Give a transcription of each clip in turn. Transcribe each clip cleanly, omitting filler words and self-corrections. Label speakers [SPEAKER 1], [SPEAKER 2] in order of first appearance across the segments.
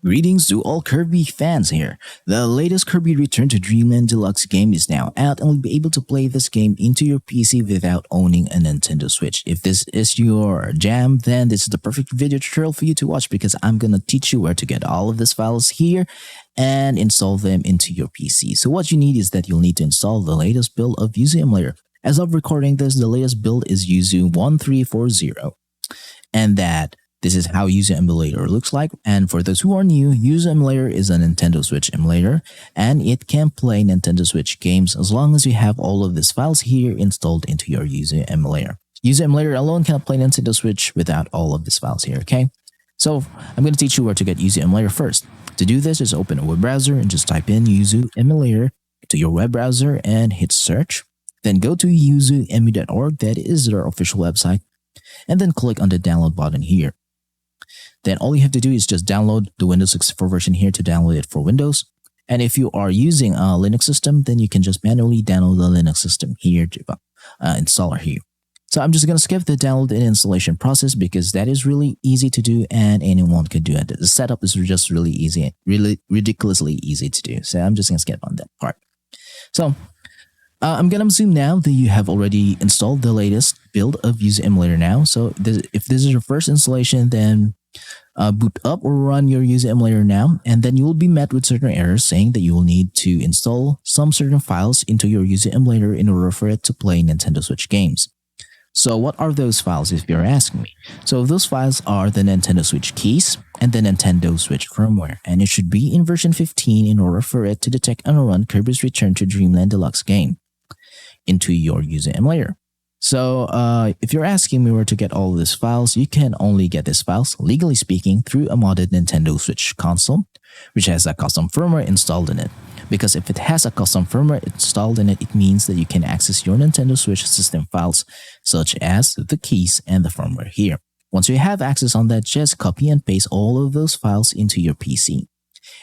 [SPEAKER 1] Greetings to all Kirby fans here. The latest Kirby Return to Dreamland Deluxe game is now out and you'll be able to play this game into your PC without owning a Nintendo Switch. If this is your jam, then this is the perfect video tutorial for you to watch because I'm gonna teach you where to get all of these files here and install them into your PC. So what you need is that you'll need to install the latest build of Yuzu Emulator. As of recording this, the latest build is Yuzu 1340, and this is how Yuzu Emulator looks like. And for those who are new, Yuzu Emulator is a Nintendo Switch emulator, and it can play Nintendo Switch games as long as you have all of these files here installed into your Yuzu Emulator. Yuzu Emulator alone cannot play Nintendo Switch without all of these files here, okay? So I'm going to teach you where to get Yuzu Emulator first. To do this, just open a web browser and just type in Yuzu Emulator to your web browser and hit search. Then go to yuzuemu.org, that is their official website, and then click on the download button here. Then all you have to do is just download the Windows 64 version here to download it for Windows. And if you are using a Linux system, then you can just manually download the Linux system here to installer here. So I'm just going to skip the download and installation process because that is really easy to do and anyone can do it. The setup is just really easy, really ridiculously easy to do. So I'm just going to skip on that part. So I'm going to assume now that you have already installed the latest build of Yuzu Emulator now. So if this is your first installation, then boot up or run your Yuzu Emulator now, and then you will be met with certain errors saying that you will need to install some certain files into your Yuzu Emulator in order for it to play Nintendo Switch games. So what are those files if you're asking me? So those files are the Nintendo Switch keys and the Nintendo Switch firmware, and it should be in version 15 in order for it to detect and run Kirby's Return to Dreamland Deluxe game into your Yuzu Emulator. So if you're asking me where to get all of these files, you can only get these files, legally speaking, through a modded Nintendo Switch console, which has a custom firmware installed in it. Because if it has a custom firmware installed in it, it means that you can access your Nintendo Switch system files, such as the keys and the firmware here. Once you have access on that, just copy and paste all of those files into your PC.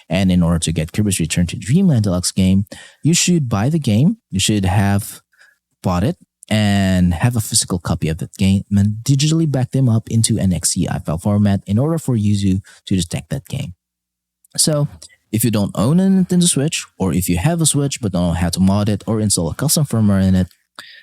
[SPEAKER 1] And in order to get Kirby's Return to Dreamland Deluxe game, you should buy the game, you should have bought it, and have a physical copy of that game and digitally back them up into an XCI file format in order for Yuzu to detect that game. So if you don't own a Nintendo Switch, or if you have a Switch but don't know how to mod it or install a custom firmware in it,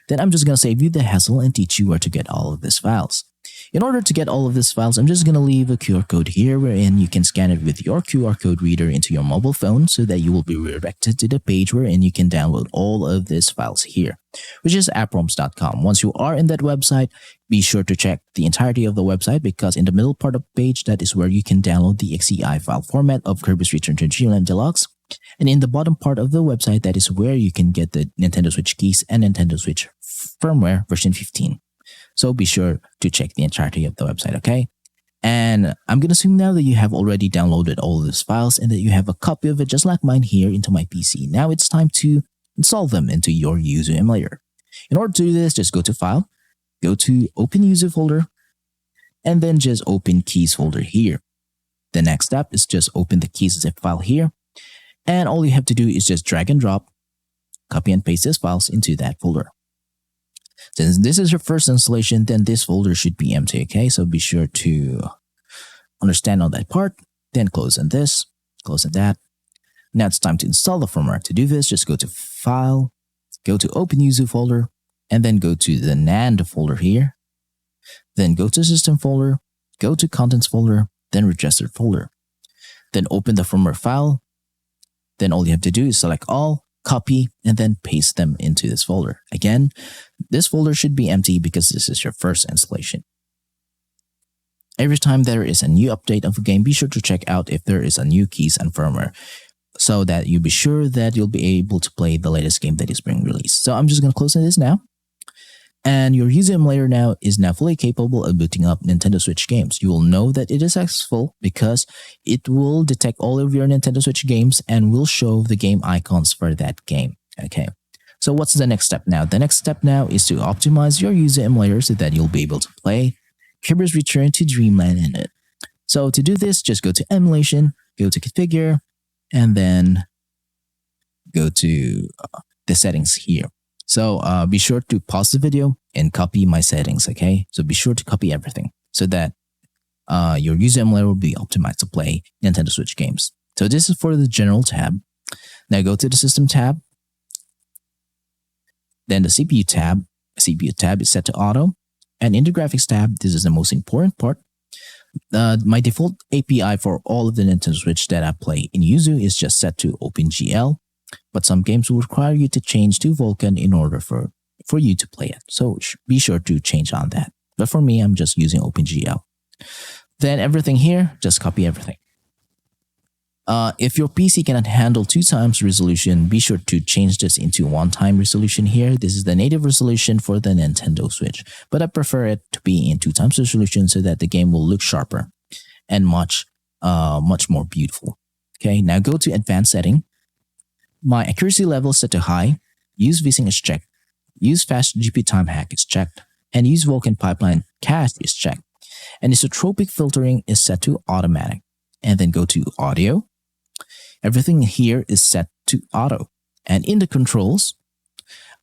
[SPEAKER 1] then I'm just going to save you the hassle and teach you where to get all of these files. In order to get all of these files, I'm just going to leave a QR code here wherein you can scan it with your QR code reader into your mobile phone so that you will be redirected to the page wherein you can download all of these files here, which is approms.com. Once you are in that website, be sure to check the entirety of the website because in the middle part of the page, that is where you can download the XCI file format of Kirby's Return to Dreamland Deluxe. And in the bottom part of the website, that is where you can get the Nintendo Switch keys and Nintendo Switch firmware version 15. So be sure to check the entirety of the website, okay? And I'm going to assume now that you have already downloaded all of these files and that you have a copy of it just like mine here into my PC. Now it's time to install them into your Yuzu Emulator. In order to do this, just go to File, go to Open Yuzu folder, and then just open Keys folder here. The next step is just open the keys zip file here. And all you have to do is just drag and drop, copy and paste these files into that folder. Since this is your first installation, then this folder should be empty, okay? So be sure to understand all that part. Then close on this, close on that. Now it's time to install the firmware. To do this, just go to File, go to Open Yuzu folder, and then go to the NAND folder here. Then go to System folder, go to Contents folder, then Registered folder. Then open the firmware file. Then all you have to do is select all, copy, and then paste them into this folder. Again, this folder should be empty because this is your first installation. Every time there is a new update of a game, be sure to check out if there is a new keys and firmware so that you'll be sure that you'll be able to play the latest game that is being released. So I'm just going to close this now. And your Yuzu Emulator now is now fully capable of booting up Nintendo Switch games. You will know that it is successful because it will detect all of your Nintendo Switch games and will show the game icons for that game. Okay, so what's the next step now? The next step now is to optimize your Yuzu Emulator so that you'll be able to play Kirby's Return to Dreamland in it. So to do this, just go to Emulation, go to Configure, and then go to the settings here. So be sure to pause the video and copy my settings, okay? So be sure to copy everything so that your user emulator will be optimized to play Nintendo Switch games. So this is for the General tab. Now go to the System tab. Then the CPU tab. CPU tab is set to auto. And in the Graphics tab, this is the most important part. My default API for all of the Nintendo Switch that I play in Yuzu is just set to OpenGL, but some games will require you to change to Vulkan in order for you to play it. So be sure to change on that. But for me, I'm just using OpenGL. Then everything here, just copy everything. If your PC cannot handle 2x resolution, be sure to change this into 1x resolution here. This is the native resolution for the Nintendo Switch, but I prefer it to be in 2x resolution so that the game will look sharper and much more beautiful. Okay, now go to advanced setting. My accuracy level is set to high. Use VSync is checked. Use fast GPU time hack is checked. And use Vulkan pipeline cast is checked. And isotropic filtering is set to automatic. And then go to audio. Everything here is set to auto. And in the controls,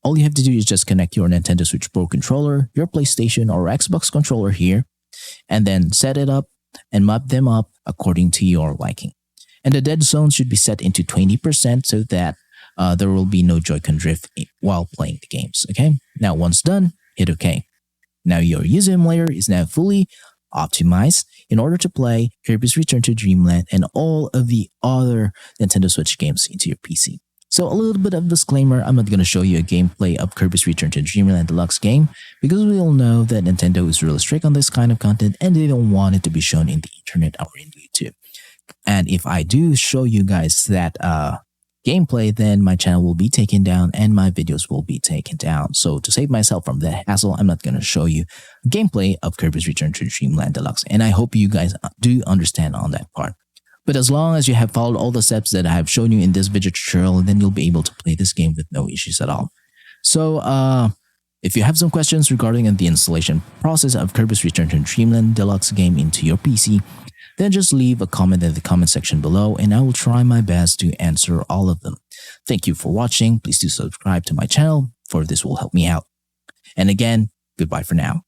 [SPEAKER 1] all you have to do is just connect your Nintendo Switch Pro controller, your PlayStation or Xbox controller here, and then set it up and map them up according to your liking. And the dead zone should be set into 20% so that there will be no Joy-Con drift while playing the games. Okay, now once done, hit OK. Now your user emulator is now fully optimized in order to play Kirby's Return to Dreamland and all of the other Nintendo Switch games into your PC. So a little bit of disclaimer, I'm not going to show you a gameplay of Kirby's Return to Dreamland Deluxe game because we all know that Nintendo is really strict on this kind of content and they don't want it to be shown in the internet or in YouTube. And if I do show you guys that gameplay, then my channel will be taken down and my videos will be taken down. So to save myself from that hassle, I'm not going to show you gameplay of Kirby's Return to Dreamland Deluxe. And I hope you guys do understand on that part. But as long as you have followed all the steps that I have shown you in this video tutorial, then you'll be able to play this game with no issues at all. So if you have some questions regarding the installation process of Kirby's Return to Dreamland Deluxe game into your PC, then just leave a comment in the comment section below and I will try my best to answer all of them. Thank you for watching. Please do subscribe to my channel, for this will help me out. And again, goodbye for now.